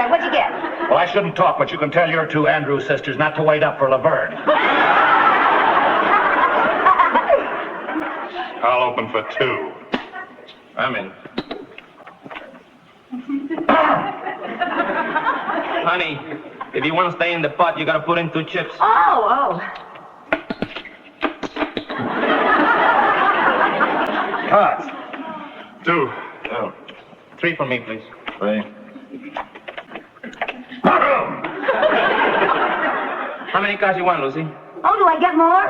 Conrad, what'd you get? Well, I shouldn't talk, but you can tell your two Andrew sisters not to wait up for Laverne. I'll open for 2. I'm in. Honey, if you want to stay in the pot, you got to put in 2 chips. Oh. Cards. 2. 3 for me, please. 3. How many cards you want, Lucy? Oh, do I get more?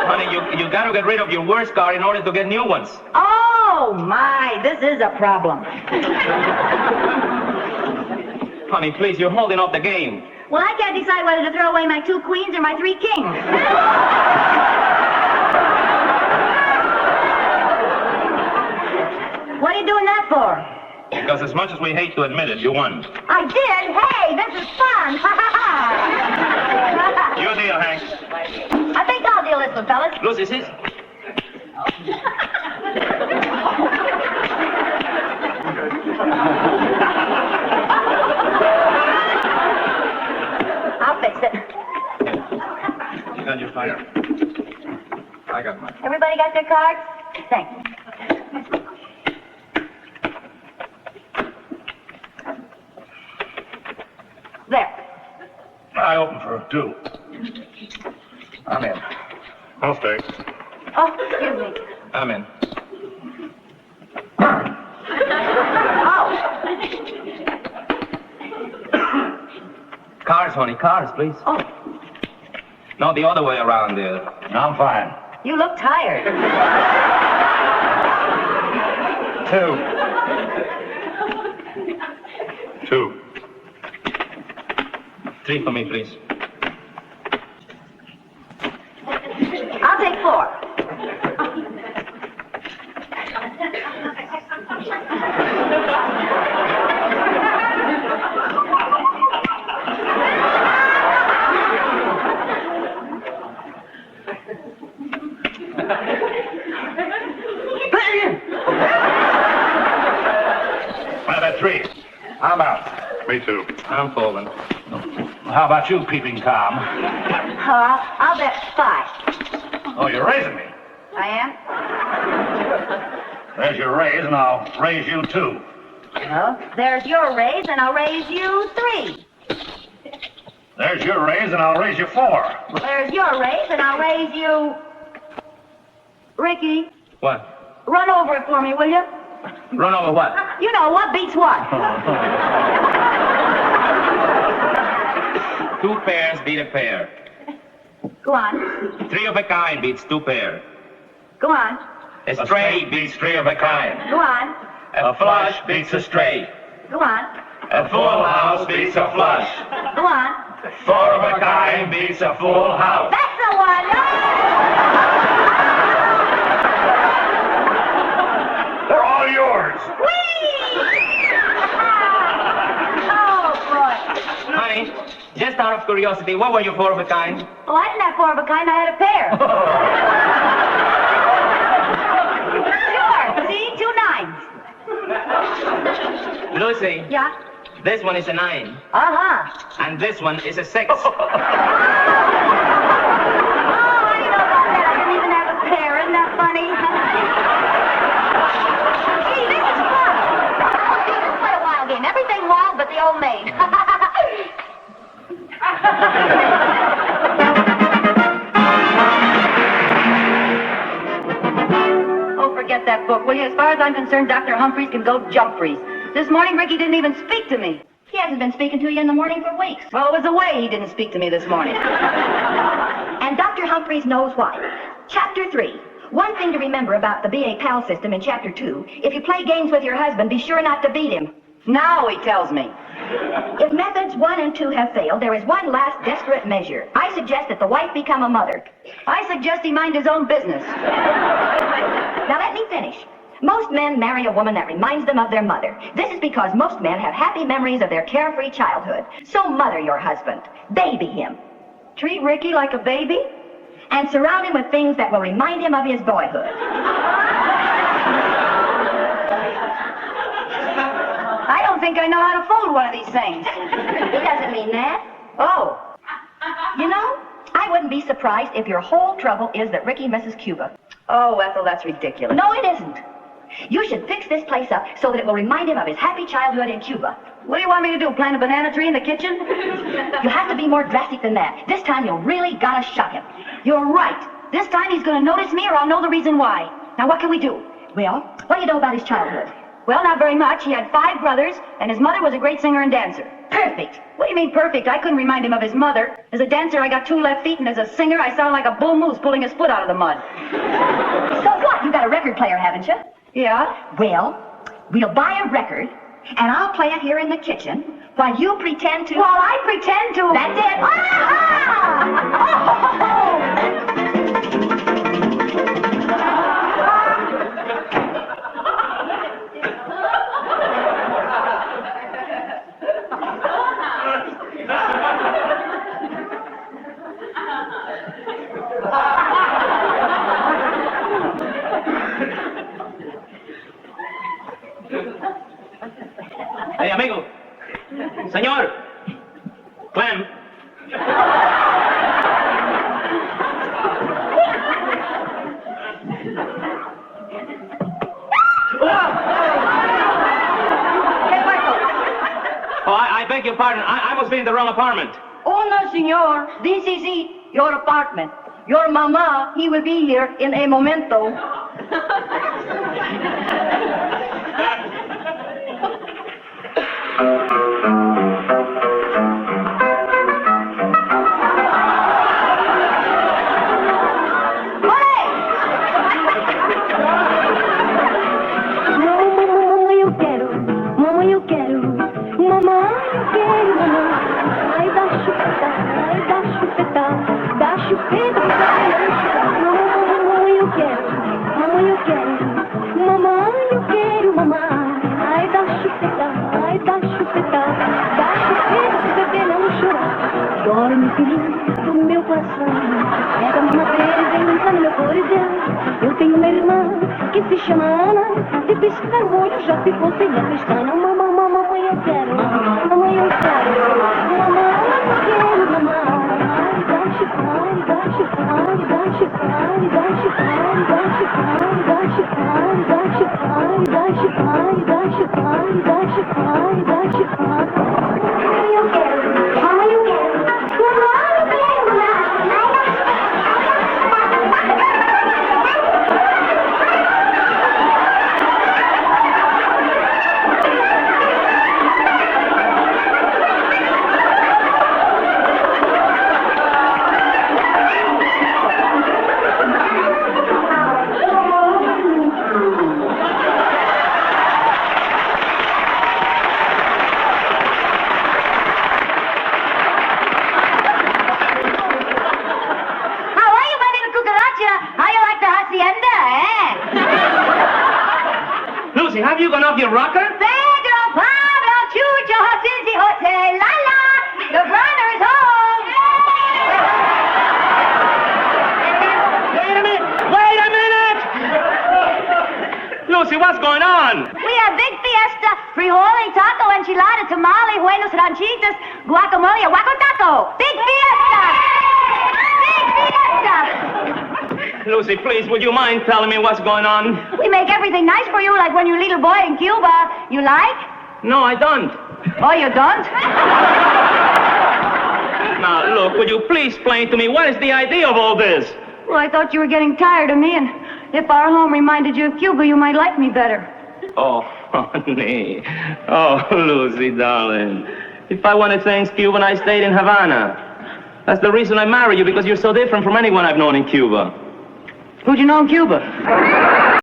Honey, you got to get rid of your worst card in order to get new ones. Oh, my, this is a problem. Honey, please, you're holding up the game. Well, I can't decide whether to throw away my 2 queens or my 3 kings. What are you doing that for? Because as much as we hate to admit it, you won. I did? Hey, this is fun. Your deal, Hank. I think I'll deal this one, fellas. Lucy, sis. I'll fix it. You got your fire. I got mine. Everybody got their cards? Thanks. There. I open for 2. I'm in. I'll stay. Oh, excuse me. I'm in. Oh. Cards, honey, cards, please. Oh, No, the other way around there. I'm fine. you look tired. 2. 2. 3 for me, please. I'll take 4. I'm at 3. I'm out. Me too. I'm folding. How about you, peeping Tom? I'll bet 5. Oh, you're raising me. I am? There's your raise, and I'll raise you 2. Well, there's your raise, and I'll raise you 3. There's your raise, and I'll raise you 4. There's your raise, and I'll raise you... Ricky, What? run over it for me, will you? Run over what? You know, what beats what? 2 pairs beat a pair. Go on. 3 of a kind beats 2 pair. Go on. A stray beats 3 of a kind. Go on. A flush beats a stray. Go on. A full house beats a flush. Go on. 4 of a kind beats a full house. That's the one! They're all yours. Oh, boy. Honey, just out of curiosity, what were you 4 of a kind? Oh, I didn't have 4 of a kind. I had a pair. Sure. See? 2 9s. Lucy, Yeah? this one is a 9. Uh-huh. And this one is a 6. Oh, I didn't know about that. I didn't even have a pair. Isn't that funny? Gee, this is fun. This is quite a wild game. Everything wild but the old maid. Oh, forget that book, will you? As far as I'm concerned, Dr. Humphreys can go jump-freeze. This morning, Ricky didn't even speak to me. He hasn't been speaking to you in the morning for weeks. Well, it was the way he didn't speak to me this morning. And Dr. Humphreys knows why. Chapter 3. One thing to remember about the BA PAL system in Chapter 2, if you play games with your husband, be sure not to beat him. Now he tells me. If methods 1 and 2 have failed, there is one last desperate measure. I suggest that the wife become a mother. I suggest he mind his own business. Now let me finish. Most men marry a woman that reminds them of their mother. This is because most men have happy memories of their carefree childhood. So mother your husband. Baby him. Treat Ricky like a baby? And surround him with things that will remind him of his boyhood. I don't think think I know how to fold one of these things. He doesn't mean that. Oh. You know, I wouldn't be surprised if your whole trouble is that Ricky misses Cuba. Oh, Ethel, that's ridiculous. No, it isn't. You should fix this place up so that it will remind him of his happy childhood in Cuba. What do you want me to do, plant a banana tree in the kitchen? You have to be more drastic than that. This time you really gotta shock him. You're right. This time he's going to notice me or I'll know the reason why. Now, what can we do? Well, what do you know about his childhood? Well, not very much. He had 5 brothers, and his mother was a great singer and dancer. Perfect. What do you mean perfect? I couldn't remind him of his mother. As a dancer, I got 2 left feet, and as a singer, I sound like a bull moose pulling his foot out of the mud. So what? You got a record player, haven't you? Yeah? Well, we'll buy a record, and I'll play it here in the kitchen while you pretend to... Well, I pretend to... That's it. Ah! Hey, amigo. Señor. Clem. Oh, I beg your pardon. I must be in the wrong apartment. Oh, no, senor. This is it, your apartment. Your mama, he will be here in a momento. Dorme, filhinho, do meu coração. Pega uma vez, entra no meu coração. Eu tenho uma irmã que se chama Ana. Se piscar o olho, já ficou sem a pestana. Mamãe, eu quero. Mamãe, eu quero. Mamãe, eu quero, mamãe. Dash, fly, dash, fly, dash, fly, dash, fly, dash, fly, dash, fly, dash, fly, dash, fly, dash, fly, dash, fly, dash, fly. Mamãe, eu quero. Mamãe, eu quero. Lucy, have you gone off your rocker? Pedro, Pablo, Chucho, Sissy, Jose, Lala, the brother's home. Wait a minute! Lucy, what's going on? We have big fiesta, frijole, taco, enchilada, tamale, buenos ranchitas, guacamole, guaco taco. Big fiesta! Big fiesta! Lucy, please, would you mind telling me what's going on? We make everything nice for you, like when you're a little boy in Cuba. You like? No, I don't. Oh, you don't? Now, look, would you please explain to me what is the idea of all this? Well, I thought you were getting tired of me, and if our home reminded you of Cuba, you might like me better. Oh, honey. Oh, Lucy, darling. If I wanted things Cuban, I stayed in Havana. That's the reason I married you, because you're so different from anyone I've known in Cuba. Who'd you know in Cuba?